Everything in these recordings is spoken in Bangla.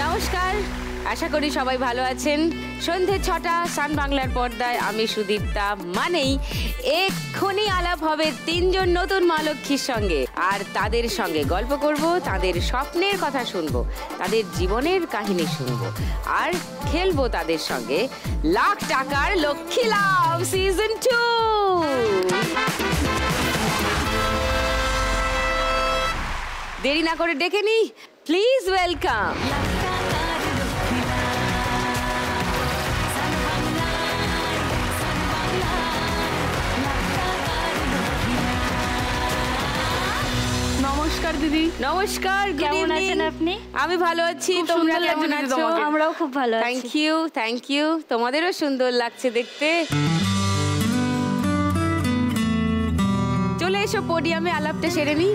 নমস্কার, আশা করি সবাই ভালো আছেন। সন্ধে 6টা সান বাংলার পর্দায় আমি সুদীপ্তা, মানেই এক্ষুনি আলাপ হবে 3 জন নতুন মা লক্ষ্মীর সঙ্গে। আর তাদের সঙ্গে গল্প করব, তাদের স্বপ্নের কথা শুনবো, তাদের জীবনের কাহিনী শুনবো, আর খেলবো তাদের সঙ্গে লাখ টাকার লক্ষ্মী লাভ সিজন 2। দেরি না করে ডেকে নি, প্লিজ ওয়েলকাম নমস্কার দিদি। নমস্কার, কেমন আছেন আপনি? আমি ভালো আছি, তোমরা কেমন আছো? আমরাও খুব ভালো আছি। Thank you. তোমাদেরও সুন্দর লাগছে দেখতে। চলে এসো পোডিয়ামে, আলাপটা সেরে নি।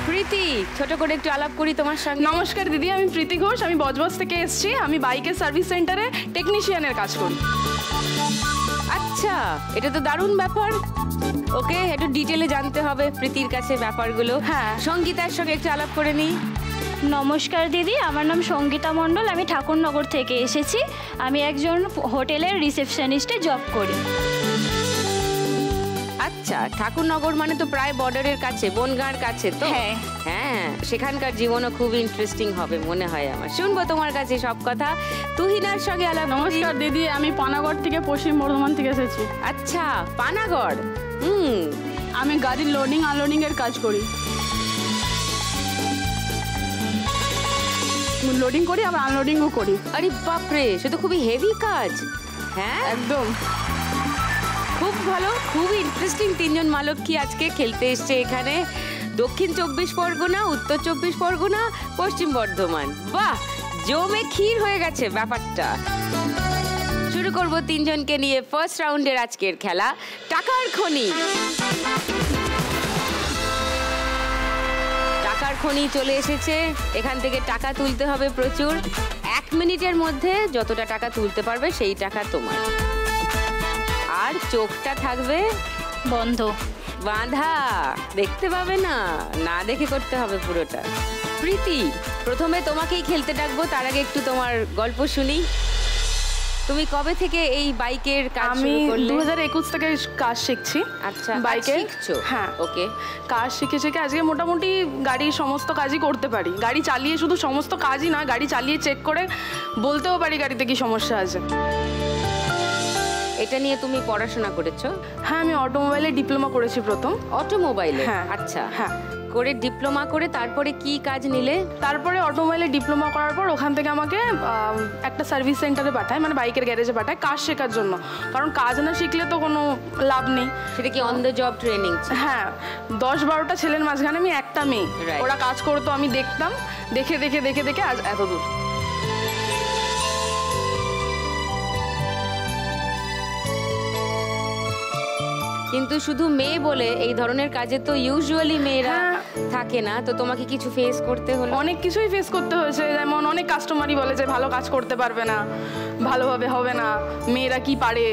প্রীতি, ছোট করে একটু আলাপ করি তোমার সঙ্গে। নমস্কার দিদি, আমি প্রীতি ঘোষ, আমি বজবজ থেকে এসেছি। আমি বাইকের সার্ভিস সেন্টারে টেকনিশিয়ানের কাজ করি। আচ্ছা, এটা তো দারুণ ব্যাপার। ওকে, একটু ডিটেলে জানতে হবে প্রীতির কাছে ব্যাপারগুলো। হ্যাঁ। সঙ্গীতার সঙ্গে একটু আলাপ করে নিই। নমস্কার দিদি, আমার নাম সঙ্গীতা মণ্ডল, আমি ঠাকুরনগর থেকে এসেছি। আমি একজন হোটেলের রিসেপশনিস্টে জব করি। আচ্ছা, ঠাকুরনগর মানে তো প্রায় বর্ডারের কাছে, বনগাঁর কাছে তো। হ্যাঁ। হ্যাঁ, সেখানকার জীবনও খুব ইন্টারেস্টিং হবে মনে হয় আমার। শুনবো তোমার কাছে সব কথা। তুহিনার সঙ্গে আলাপ। নমস্কার দিদি, আমি পানাগড় থেকে, পশ্চিম বর্ধমান থেকে এসেছি। আচ্ছা, পানাগড়। আমি গাড়ির লোডিং আনলোডিং এর কাজ করি। লোডিং করি, আবার আনলোডিংও করি। আরে বাপরে, সে তো খুবই হেভি কাজ। হ্যাঁ, একদম খুব ভালো, খুব ইন্টারেস্টিং। 3 জন মা লক্ষ্মী আজকে খেলতে এসছে এখানে। দক্ষিণ 24 পরগনা, উত্তর 24 পরগনা, পশ্চিম বর্ধমান। বাহ, জমে ক্ষীর হয়ে গেছে ব্যাপারটা। শুরু করব 3 জনকে নিয়ে ফার্স্ট রাউন্ডের আজকের খেলা, টাকার খনি। টাকার খনি চলে এসেছে। এখান থেকে টাকা তুলতে হবে প্রচুর। 1 মিনিটের মধ্যে যতটা টাকা তুলতে পারবে সেই টাকা তোমার। আর চোখটা থাকবে বন্ধ, বাঁধা, দেখতে পাবে না, না দেখে করতে হবে পুরোটা। প্রীতি, প্রথমে তোমাকেই খেলতে ডাকবো, তার আগে একটু তোমার গল্প শুনি। তুমি কবে থেকে এই বাইকের কাজ শুরু করলে? আমি 2021 থেকে কাজ শিখছি। আচ্ছা, বাইকে শিখছো? হ্যাঁ, ওকে। কাজ শিখে আজকে মোটামুটি গাড়ির সমস্ত কাজই করতে পারি। গাড়ি চালিয়ে, শুধু সমস্ত কাজই নয়, গাড়ি চালিয়ে চেক করে বলতেও পারি গাড়িতে কি সমস্যা আছে। এটা নিয়ে তুমি পড়াশোনা করেছো? হ্যাঁ, আমি অটোমোবাইলে ডিপ্লোমা করেছি প্রথম। অটোমোবাইলে? হ্যাঁ। আচ্ছা, হ্যাঁ। করে ডিপ্লোমা করে তারপরে কি কাজ নিলে? তারপরে অটোমোবাইলে ডিপ্লোমা করার পর ওখান থেকে আমাকে একটা সার্ভিস সেন্টারে পাঠায়, মানে বাইকের গ্যারেজে পাঠায় কাজ শেখার জন্য। কারণ কাজ না শিখলে তো কোনো লাভ নেই। সেটা কি অন দ্য জব ট্রেনিং? হ্যাঁ, 10-12টা ছেলের মাঝখানে আমি একটা মেয়ে। ওরা কাজ করতো, আমি দেখতাম, দেখে দেখে দেখে দেখে আজ এত দূর। কিন্তু শুধু মেয়ে বলে এই ধরনের কাজে তো ইউজুয়ালি মেয়েরা থাকে না, তো তোমাকে কিছু ফেস করতে হলো? অনেক কিছুই ফেস করতে হয়েছে। যেমন অনেক কাস্টমারই বলে যে ভালো কাজ করতে পারবে না, ভালোভাবে হবে না, মেয়েরা কি পারে।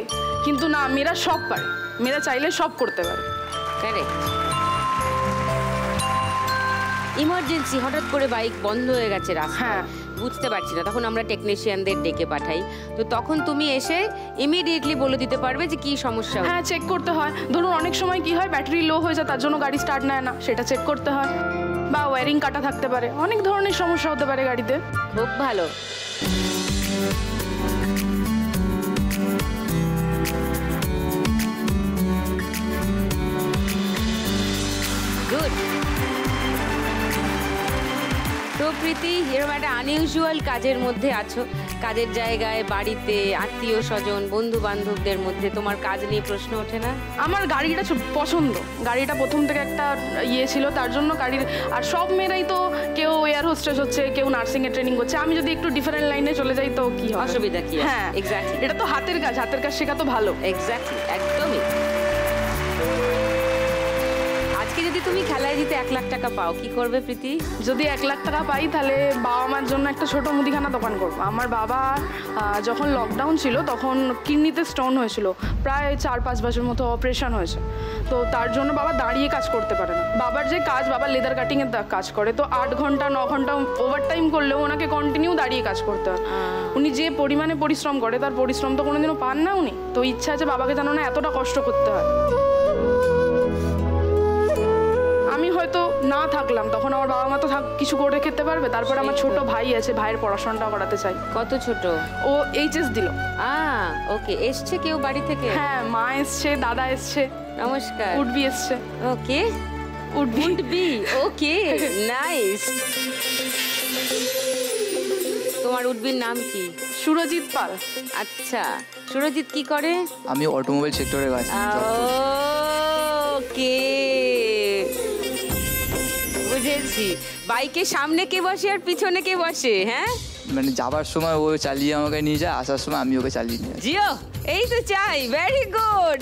কিন্তু না, মেয়েরা সব পারে, মেয়েরা চাইলে সব করতে পারে। কারেক্ট। ইমার্জেন্সি, হঠাৎ করে বাইক বন্ধ হয়ে গেছে রাস্তায়, বুঝতে পারছি না, তখন আমরা টেকনিশিয়ানদের ডেকে পাঠাই। তো তখন তুমি এসে ইমিডিয়েটলি বলে দিতে পারবে যে কি সমস্যা। হ্যাঁ, চেক করতে হয়। ধরুন অনেক সময় কি হয়, ব্যাটারি লো হয়ে যায়, তার জন্য গাড়ি স্টার্ট নেয় না, সেটা চেক করতে হয়। বা ওয়্যারিং কাটা থাকতে পারে, অনেক ধরনের সমস্যা হতে পারে গাড়িতে। খুব ভালো। গুড। তো প্রীতি, এরকম একটা আনইউজুয়াল কাজের মধ্যে আছো, কাজের জায়গায়, বাড়িতে, আত্মীয় স্বজন, বন্ধু বান্ধবদের মধ্যে তোমার কাজ নিয়ে প্রশ্ন ওঠে না? আমার গাড়িটা পছন্দ, গাড়িটা প্রথম থেকে একটা ছিল, তার জন্য গাড়ির। আর সব মেয়েরাই তো কেউ এয়ার হোস্টেস হচ্ছে, কেউ নার্সিং এর ট্রেনিং করছে, আমি যদি একটু ডিফারেন্ট লাইনে চলে যাই তো কি হবে? অসুবিধা কি? হ্যাঁ, এক্স্যাক্টলি। এটা তো হাতের কাজ, হাতের কাজ শেখা তো ভালো। এক্স্যাক্টলি, একদমই। আজকে যদি যদি তুমি খেলায় জিতে 1 লাখ টাকা পাও কি করবে প্রীতি? যদি 1 লাখ টাকা পাই তাহলে বাবা মার জন্য একটা ছোট মুদিখানা দোকান করবো। আমার বাবা যখন লকডাউন ছিল তখন কিডনিতে স্টোন হয়েছিল, প্রায় 4-5 বছর মতো অপারেশন হয়েছে। তো তার জন্য বাবা দাঁড়িয়ে কাজ করতে পারে না। বাবার যে কাজ, বাবা লেদার কাটিংয়ের কাজ করে, তো 8 ঘন্টা 9 ঘন্টা ওভারটাইম করলেও ওনাকে কন্টিনিউ দাঁড়িয়ে কাজ করতে হয়। উনি যে পরিমাণে পরিশ্রম করে তার পরিশ্রম তো কোনোদিনও পান না উনি। তো ইচ্ছা আছে বাবাকে যেন না এতটা কষ্ট করতে হয়। আমি হয়তো না থাকলাম তখন আমার বাবা মা তো কিছু করে খেতে পারবে। তারপর আমার ছোট ভাই আছে, ভাইয়ের পড়াশোনাটা করাতে চাই। কত ছোট? ও এইচএস দিল। ওকে। এসছে কেউ বাড়ি থেকে? হ্যাঁ, মা এসছে, দাদা এসছে। নমস্কার। উডবি এসছে। ওকে, উডবি। ওকে, নাইস। তোমার উডবির নাম কি? সুরজিৎ পাল। আচ্ছা, সুরজিৎ কি করে? আমি অটোমোবাইল সেক্টরে কাজ করি। ওকে, বুঝেছি। বাইকের সামনে কে বসে আর পিছনে কে বসে? হ্যাঁ, মানে যাবার সময় ও চালিয়ে আমাকে নিয়ে যায়, আসার সময় আমি ওকে চালিয়ে নিয়ে যাই। জিও, এই তো চাই। Very good.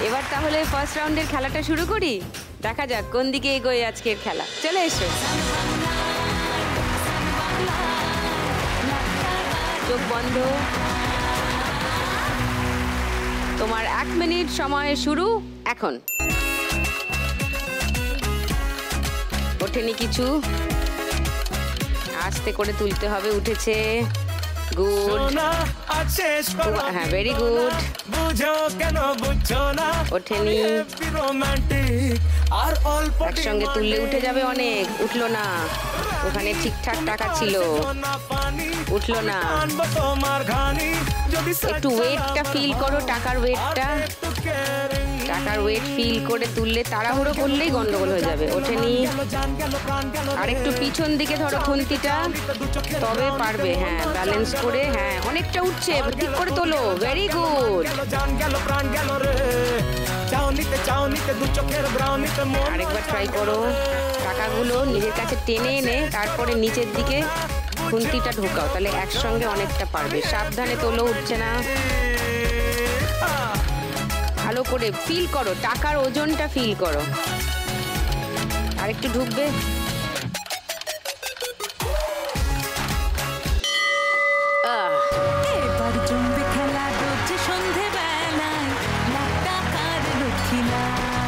এবার তাহলে ফার্স্ট রাউন্ডের খেলাটা শুরু করি। দেখা যাক কোন দিকে এগোয় আজকের খেলা। চলে এসো। চোখ বন্ধ। তোমার 1 মিনিট সময় শুরু এখন। ওঠেনি কিছু, আস্তে করে তুলতে হবে। উঠেছে। গুড। হ্যাঁ, ভেরি গুড। ওঠেনি। একসঙ্গে তুললে উঠে যাবে অনেক। উঠলো না, ওখানে ঠিকঠাক টাকা ছিল, উঠলো না। একটু ওয়েটটা ফিল করো, টাকার ওয়েটটা। টাকার ওয়েট ফিল করে তুললে, তাড়াহুড়ো করলেই গন্ডগোল হয়ে যাবে। ওঠেনি। আর একটু পিছন দিকে ধরো খুন্তিটা, তবে পারবে। হ্যাঁ, ব্যালেন্স করে। হ্যাঁ, অনেকটা উঠছে, ঠিক করে তোলো। Very good. আরেকবার ট্রাই করো। টাকাগুলো নিজের কাছে টেনে এনে তারপরে নিচের দিকে খুন্তিটা ঢোকাও, তাহলে একসঙ্গে অনেকটা পারবে। সাবধানে তোলো, উঠছে না। ভালো করে ফিল করো, টাকার ওজনটা ফিল করো। আরেকটু ঢুকবে।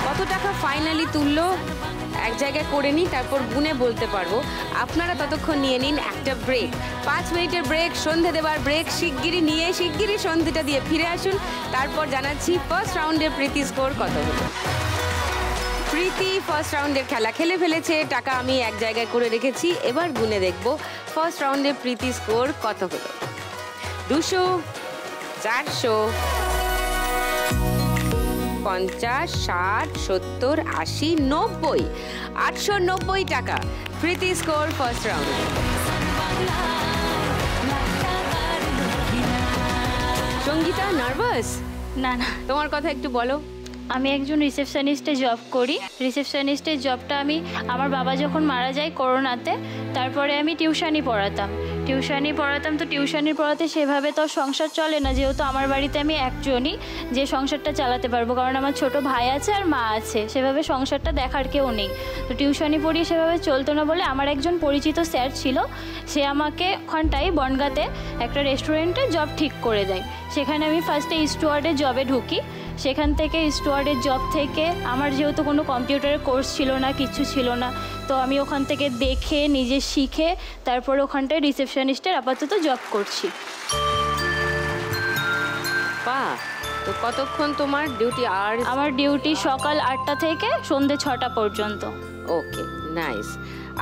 কত টাকা ফাইনালি তুললো এক জায়গায় করে নিই, তারপর গুনে বলতে পারবো। আপনারা ততক্ষণ নিয়ে নিন একটা ব্রেক। 5 মিনিটের ব্রেক, সন্ধে দেবার ব্রেক। শিগগিরই সন্ধেটা দিয়ে ফিরে আসুন। তারপর জানাচ্ছি ফার্স্ট রাউন্ডের প্রীতি স্কোর কত হলো। প্রীতি ফার্স্ট রাউন্ডের খেলা খেলে ফেলেছে। টাকা আমি এক জায়গায় করে রেখেছি। এবার গুনে দেখবো ফার্স্ট রাউন্ডে প্রীতি স্কোর কত হলো। 200, 400, 50, 60, 70, 80, 90, 890 টাকা Preeti score first round. Sangeeta, nervous? না না, তোমার কথা একটু বলো। আমি একজন রিসেপশনিস্টে জব করি। রিসেপশনিস্টের জবটা আমি, আমার বাবা যখন মারা যায় করোনাতে, তারপরে আমি টিউশনি পড়াতাম। তো টিউশনি পড়াতে সেভাবে তো সংসার চলে না, যেহেতু আমার বাড়িতে আমি একজনই যে সংসারটা চালাতে পারবো, কারণ আমার ছোট ভাই আছে আর মা আছে, সেভাবে সংসারটা দেখার কেউ নেই। তো টিউশনি পড়িয়ে সেভাবে চলতো না বলে আমার একজন পরিচিত স্যার ছিল, সে আমাকে ওখানটায় বনগাঁতে একটা রেস্টুরেন্টে জব ঠিক করে দেয়। সেখানে আমি ফার্স্টে স্টুয়ার্ডের জবে ঢুকি। সেখান থেকে স্টুয়ার্ডের জব থেকে আমার যেহেতু কোনো কম্পিউটারের কোর্স ছিল না, কিছু ছিল না, তো আমি ওখান থেকে দেখে নিজে শিখে তারপরে ওখানটায় রিসেপশনিস্টের আপাতত জব করছি। বাহ, তো কতক্ষণ তোমার ডিউটি? আর আমার ডিউটি সকাল 8টা থেকে সন্ধ্যে 6টা পর্যন্ত। ওকে, নাইস।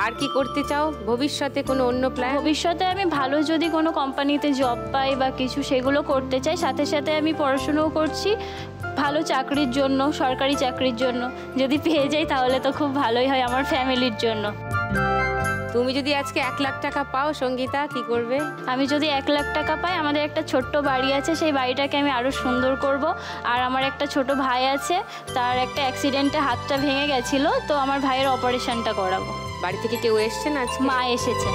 আর কি করতে চাও ভবিষ্যতে? কোনো অন্য প্ল্যান? ভবিষ্যতে আমি ভালো যদি কোনো কোম্পানিতে জব পাই বা কিছু, সেগুলো করতে চাই। সাথে সাথে আমি পড়াশুনোও করছি ভালো চাকরির জন্য, সরকারি চাকরির জন্য। যদি পেয়ে যাই তাহলে তো খুব ভালোই হয় আমার ফ্যামিলির জন্য। তুমি যদি আজকে 1 লাখ টাকা পাও সঙ্গীতা, কি করবে? আমি যদি 1 লাখ টাকা পাই, আমাদের একটা ছোট্ট বাড়ি আছে, সেই বাড়িটাকে আমি আরও সুন্দর করব। আর আমার একটা ছোট ভাই আছে, তার একটা অ্যাক্সিডেন্টে হাতটা ভেঙে গেছিলো, তো আমার ভাইয়ের অপারেশনটা করাবো। বাড়ি থেকে কেউ এসছে না? মা এসেছে।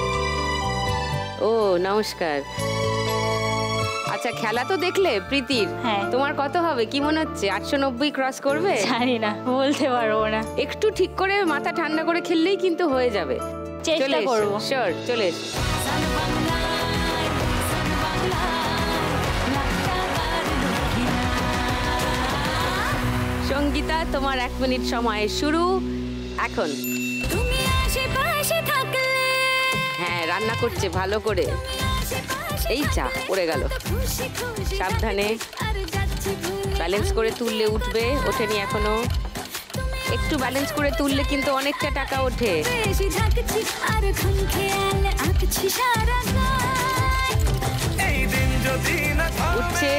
ও, নমস্কার। আচ্ছা, খেলা তো দেখলে প্রীতির? হ্যাঁ। তোমার কত হবে কি মনে হচ্ছে? 890 ক্রস করবে? জানি না, বলতে পারবো না। একটু ঠিক করে মাথা ঠান্ডা করে খেললেই কিন্তু হয়ে যাবে। চেষ্টা করবো। শিওর, চলে এসো। সঙ্গীতা, তোমার 1 মিনিট সময় শুরু এখন। তুমি আশেপাশে থাকলে হ্যাঁ, রান্না করছে ভালো করে। এই যা পড়ে গেল, খুশি খুশি সাবধানে। আর যাচ্ছি ভুলে ব্যালেন্স করে তুললে উঠবে, ওঠেনি এখনো। একটু ব্যালেন্স করে তুললে কিন্তু অনেকটা টাকা ওঠে। বেশি থাকছি আর খুন খেয়াল আঁকছি সারা গায়। এই দিন যদি না উঠছে,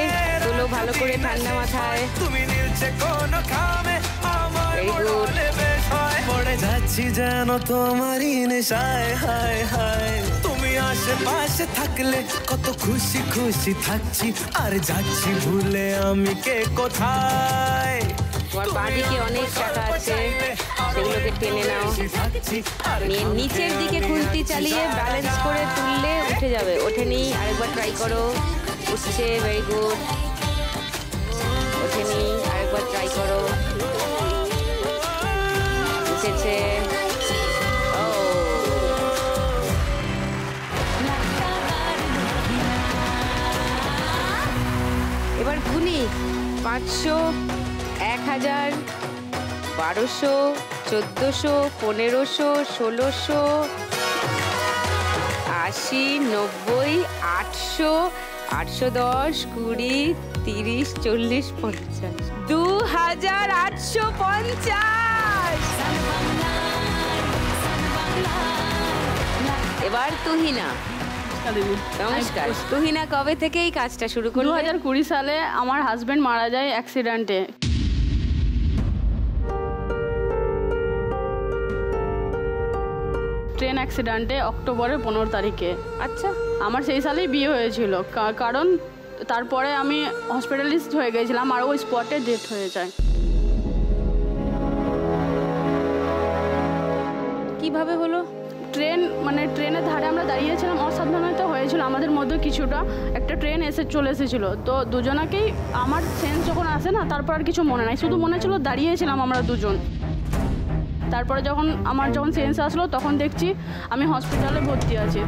তোলো ভালো করে ঠান্ডা মাথায়। তুমি নীলছে কোন খামে আমার Very good. মরলে বেশ হয় পড়ে যাচ্ছি যেন তোমারই নেশায়। হায় হায় তুমি আশেপাশে থাকলে কত খুশি খুশি থাকছি আর যাচ্ছি ভুলে আমি কে কোথায়। তোমার বাঁদিকে অনেক টাকা আছে, সেগুলোকে টেনে নাও। নিয়ে নিচের দিকে খুন্তি চালিয়ে ব্যালেন্স করে তুললে উঠে যাবে। ওঠেনি, আরেকবার ট্রাই করো। উঠছে, ভেরি গুড। ওঠেনি, আরেকবার ট্রাই করো। উঠেছে। ও, এবার গুনি। 500, 1000, 1200, 1400, 1500, 1600, 80, 90, 800, 810, 20, 30, 40, 50, 2850। এবার তুহিনা। নমস্কার তুহিনা, কবে থেকে এই কাজটা শুরু করলে? 2020 সালে আমার হাজবেন্ড মারা যায় অ্যাক্সিডেন্টে। ট্রেন অ্যাক্সিডেন্টে অক্টোবরের 15 তারিখে। আচ্ছা, আমার সেই সালেই বিয়ে হয়েছিল, কারণ তারপরে আমি হসপিটালিস্ট হয়ে গেছিলাম আর ওই স্পটে ডেথ হয়ে যায়। কিভাবে হলো? ট্রেনের ধারে আমরা দাঁড়িয়েছিলাম, অসাবধানতা হয়েছিল আমাদের মধ্যে কিছুটা। একটা ট্রেন চলে এসেছিল, তো দুজনাকেই আমার সেন্স যখন আসে না, তারপর আর কিছু মনে নাই, শুধু মনে ছিল দাঁড়িয়েছিলাম আমরা দুজন। তারপরে যখন সেন্স আসলো তখন দেখছি আমি হসপিটালে ভর্তি আছি।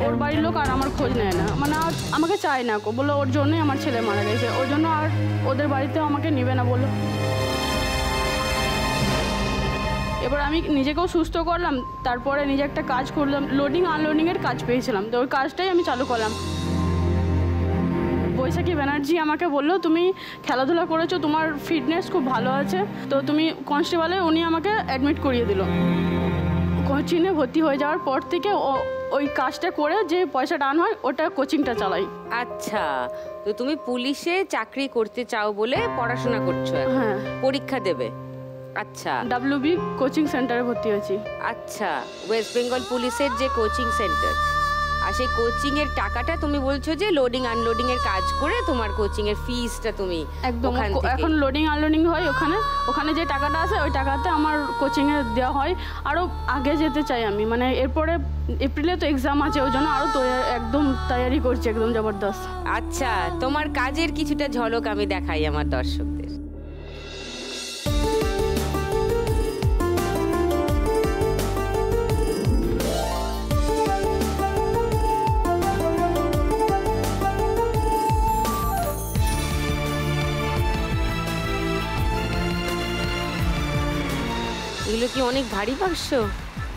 ওর বাড়ির লোক আর আমার খোঁজ নেয় না, আর আমাকে চায় না, বললো ওর জন্যই আমার ছেলে মারা গেছে, ওর জন্য আর ওদের বাড়িতেও আমাকে নিবে না বললো। এবার আমি নিজেকেও সুস্থ করলাম, তারপরে নিজে একটা কাজ করলাম, লোডিং আনলোডিংয়ের কাজ পেয়েছিলাম, তো ওই কাজটাই আমি চালু করলাম। বৈশাখী ব্যানার্জি আমাকে বললো তুমি খেলাধুলা করেছো, তোমার ফিটনেস খুব ভালো আছে, তো তুমি কনস্টেবলে, উনি আমাকে অ্যাডমিট করিয়ে দিল। কোচিংয়ে ভর্তি হয়ে যাওয়ার পর থেকে ওই কাজটা করে যে পয়সাটা আন হয় ওটা কোচিংটা চালাই। আচ্ছা, তো তুমি পুলিশে চাকরি করতে চাও বলে পড়াশোনা করছো এখন? হ্যাঁ। পরীক্ষা দেবে? আচ্ছা, WB কোচিং সেন্টারে ভর্তি হয়েছি। আচ্ছা, ওয়েস্ট বেঙ্গল পুলিশের যে কোচিং সেন্টার, আর সেই কোচিং এর টাকাটা তুমি বলছো যে লোডিং আনলোডিং এর কাজ করে তোমার কোচিং এর ফিসটা তুমি একদম ওখান থেকে- এখন লোডিং আনলোডিং হয় ওখানে যে টাকাটা আছে ওই টাকাতে আমার কোচিংয়ে দেওয়া হয়। আরও আগে যেতে চাই আমি, এরপরে এপ্রিলে তো এক্সাম আছে, ওই জন্য আরও একদম তৈরি করছি, একদম জবরদস্ত। আচ্ছা, তোমার কাজের কিছুটা ঝলক আমি দেখাই আমার দর্শকদের। এগুলো কি অনেক ভারী বাক্স?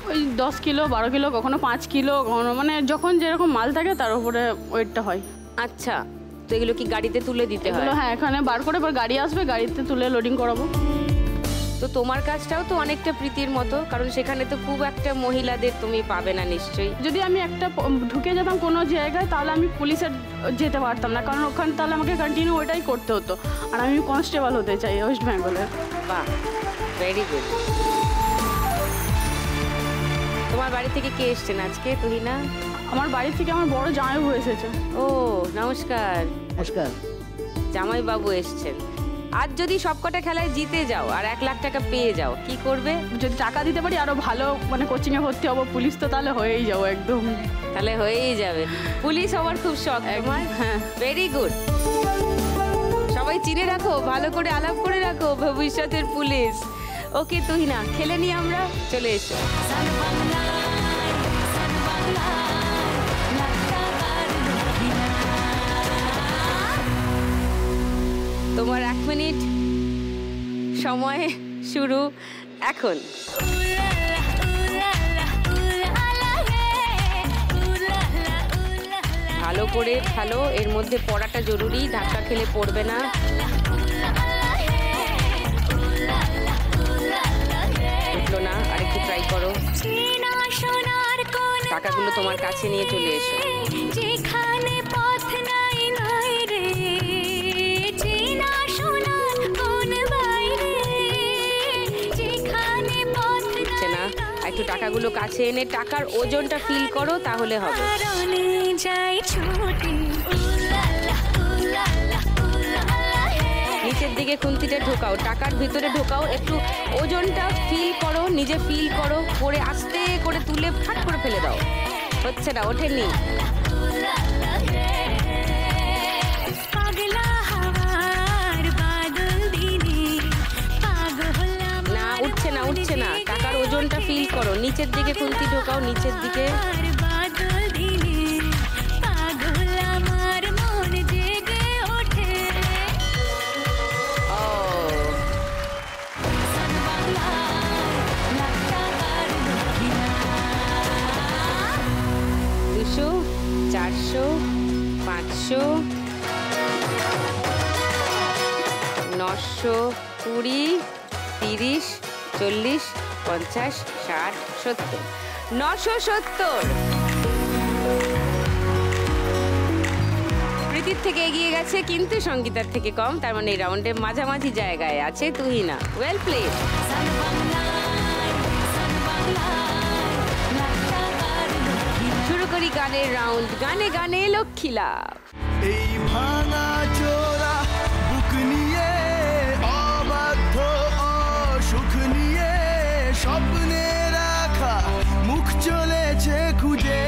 ওই 10 কিলো, 12 কিলো, কখনো 5 কিলো, কখনো যখন যেরকম মাল থাকে তার উপরে ওয়েটটা হয়। আচ্ছা, তো এগুলো কি গাড়িতে তুলে দিতে হয়? এগুলো হ্যাঁ, এখানে বার করে এবার গাড়ি আসবে, গাড়িতে তুলে লোডিং করাবো। তো তোমার কাজটাও তো অনেকটা প্রীতির মতো, কারণ সেখানে তো খুব একটা মহিলাদের তুমি পাবে না নিশ্চয়ই। যদি আমি ঢুকে যেতাম কোনো জায়গায় তাহলে আমি পুলিশে যেতে পারতাম না, কারণ ওখানে তাহলে আমাকে কন্টিনিউ ওইটাই করতে হতো, আর আমি কনস্টেবল হতে চাই ওয়েস্ট বেঙ্গলের। বাহ, ভেরি গুড। তোমার বাড়ি থেকে কে এসছেন আজকে তুহিনা? আমার বাড়ি থেকে আমার বড় জামাইবাবু এসেছে। ও নমস্কার। নমস্কার। জামাইবাবু এসছেন, আর যদি সবকটা খেলায় জিতে যাও আর 1 লাখ টাকা পেয়ে যাও, কি করবে? যদি টাকা দিতে পারি আরো ভালো মানে কোচিংয়ে ভর্তি হবো, পুলিশ তো তাহলে হয়েই যাবো একদম। তাহলে হয়েই যাবে। পুলিশ হওয়ার খুব শখ তোমার? হ্যাঁ। Very good. সবাই চিনে রাখো, ভালো করে আলাপ করে রাখো, ভবিষ্যতের পুলিশ। ওকে তুহিনা, খেলে নি আমরা, চলে এসো। তোমার 1 মিনিট সময় শুরু এখন। ভালো করে খেলো, এর মধ্যে পড়াটা জরুরি, ধাক্কা খেলে পড়বে না। উঠলো না, আরেকটু ট্রাই করো। টাকাগুলো তোমার কাছে নিয়ে চলে এসো। যেখানে পথ নাই নাই রে, চেনা শোনার কোন বাইরে, যেখানে পথ না, একটু টাকাগুলো কাছে এনে টাকার ওজনটা ফিল করো, তাহলে হবে। যাই ছুটি নিচের দিকে খুন্তিটা ঢোকাও, টাকার ভিতরে ঢোকাও, একটু ওজনটা ফিল করো, নিজে ফিল করো, করে আস্তে করে তুলে ফাট করে ফেলে দাও। হচ্ছে না, ওঠেনি। না, উঠছে না, উঠছে না। টাকার ওজনটা ফিল করো, নিচের দিকে খুন্তি ঢোকাও, নিচের দিকে। দুশো, 400, 500, 900, 20, 30, 40, 50, 60, 70, 970। প্রীতির থেকে এগিয়ে গেছে, কিন্তু সঙ্গীতার থেকে কম, তার মানে এই রাউন্ডে মাঝামাঝি জায়গায় আছে তুহিনা। Well played. শুরু করি গানের রাউন্ড। গানে গানে লক্ষ্মী লাভ। এই ভাঙা চোরা বুক নিয়ে, অবাধ্য অসুখ নিয়ে, স্বপ্নে রাখা মুখ চলেছে খুঁজে।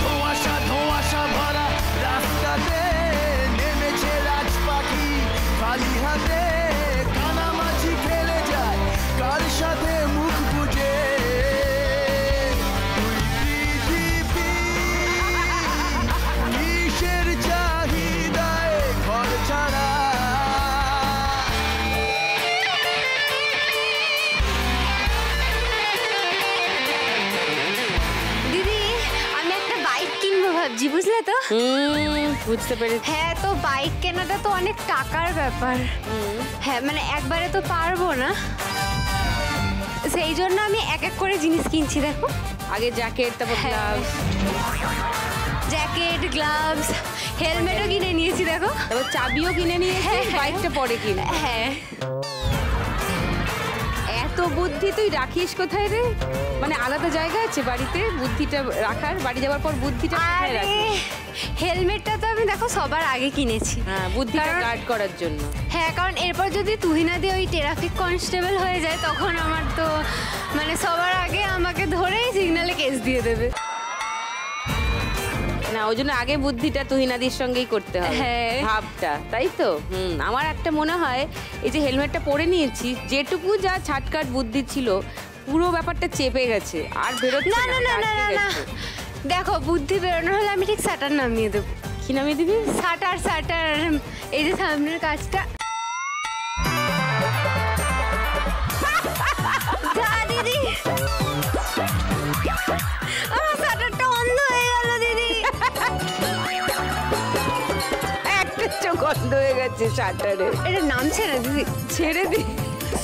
ধোঁয়াশা ধোঁয়াশা ভরা রাস্তাতে নেমেছে রাজ পাখি খালি হাতে, কানামাছি খেলে যায় কার সাথে মুখ বুঝে। বুঝলে তো? বুঝতে পেরেছি। হ্যাঁ, তো বাইক কেনাটা তো অনেক টাকার ব্যাপার। হ্যাঁ, মানে একবারে তো পারবো না, সেই জন্য আমি এক এক করে জিনিস কিনছি। দেখো, আগে জ্যাকেট, তারপর গ্লাভস, জ্যাকেট, গ্লাভস, হেলমেটও কিনে নিয়েছি। দেখো, তারপর চাবিও কিনে নিয়েছি, বাইকটা পরে কিনে। হ্যাঁ, এত বুদ্ধি তুই রাখিস কোথায় রে? মানে আলাদা জায়গা আছে বাড়িতে বুদ্ধিটা রাখার? বাড়ি যাওয়ার পর বুদ্ধিটা কোথায় রাখিস? হেলমেটটা তো আমি দেখো সবার আগে কিনেছি। হ্যাঁ, বুদ্ধিটা গার্ড করার জন্য। হ্যাঁ, কারণ এরপর যদি তুহিনা দিয়ে ওই ট্রাফিক কনস্টেবল হয়ে যায়, তখন আমার তো মানে সবার আগে আমাকে ধরেই সিগনালে কেস দিয়ে দেবে। না, ওই জন্য আগে বুদ্ধিটা তুহিনাদির সঙ্গেই করতে হবে। হ্যাঁ, ভাবটা, তাই তো? আমার একটা মনে হয় এই যে হেলমেটটা পরে নিয়েছি, যেটুকু যা ছাটকাট বুদ্ধি ছিল পুরো ব্যাপারটা চেপে গেছে, আর বেরোচ্ছে না না না না না, দেখো বুদ্ধি বেরোনো হলে আমি ঠিক শাটার নামিয়ে দেবো। কি নামিয়ে দিবি? শাটার, শাটার, এই যে সামনের কাজটা। যা দিদি, আমার শাটারটা বন্ধ হয়ে গেল দিদি। একটা চোখ বন্ধ হয়ে গেছে শাটারে। এটা নামছে না দিদি, ছেড়ে দি,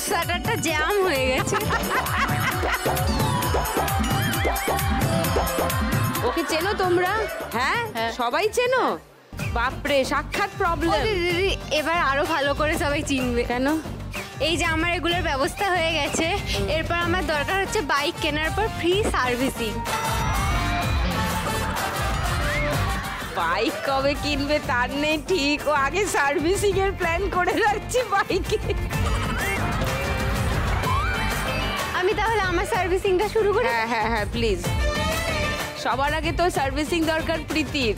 শাটারটা জ্যাম হয়ে গেছে। ওকে চেনো তোমরা? হ্যাঁ, সবাই চেনো? বাপরে, সাক্ষাৎ প্রবলেম। দিদি, এবার আরো ভালো করে সবাই চিনবে। কেন? এই যে আমার এগুলোর ব্যবস্থা হয়ে গেছে, এরপর আমার দরকার হচ্ছে বাইক কেনার পর ফ্রি সার্ভিসিং। বাইক কবে কিনবে তার নেই ঠিক, ও আগে সার্ভিসিং এর প্ল্যান করে রাখছি বাইকে। আমি তাহলে আমার সার্ভিসিংটা শুরু করি। হ্যাঁ হ্যাঁ হ্যাঁ প্লিজ। সবার আগে তো সার্ভিসিং দরকার প্রীতির,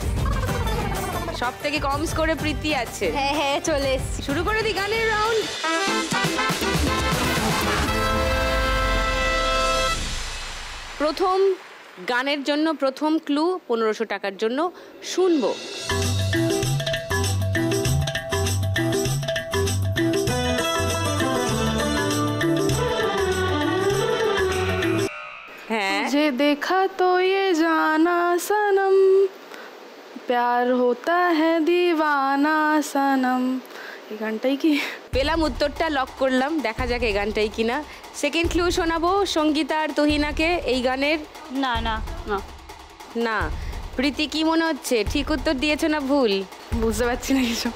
সব থেকে কম স্কোরে প্রীতি আছে। হ্যাঁ হ্যাঁ চলে এসছি। শুরু করে দি গানের রাউন্ড। প্রথম গানের জন্য প্রথম ক্লু 1500 টাকার জন্য শুনবো। হ্যাঁ যে দেখা তো ये जाना सनम प्यार होता है दीवाना सनम। এই গানটাই কি? পেলাম উত্তরটা, লক করলাম, দেখা যাক এই গানটাই কিনা। সেকেন্ড ক্লু শোনাবো সঙ্গীতা আর তুহিনাকে এই গানের। না না না, না। প্রীতি কি মনে হচ্ছে, ঠিক উত্তর দিয়েছো না ভুল? বুঝতে পারছি না কিছু।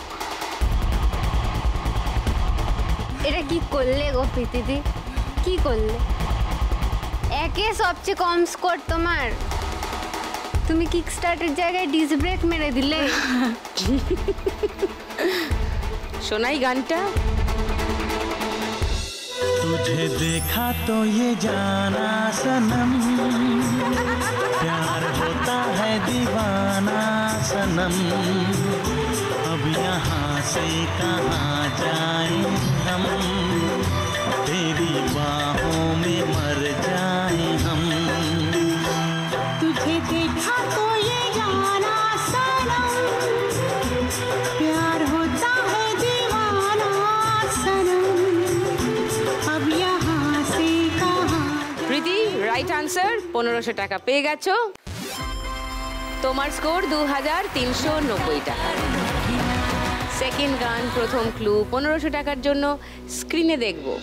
এটা কি করলে গো প্রীতিদি, কি করলে? একে সবচেয়ে কম স্কোর তোমার, তুমি কিক স্টার্টের জায়গায় ডিস ব্রেক মেরে দিলে। শোনাই গানটা। तुझे देखा तो ये जाना सनम प्यार होता है दीवाना सनम अब यहाँ से कहाँ जाएं हम तेरी बाहों में मर जाएं हम तुझे देखा तो ये जाना सनम प्यार होता है दीवाना सनम अब यहाँ से कहाँ। প্রীতি রাইট আনসার, 1500 টাকা পেয়ে গেছো। তোমার স্কোর 2390 টাকা। সেকেন্ড গান প্রথম ক্লু 1500 টাকার জন্য স্ক্রিনে দেখবো।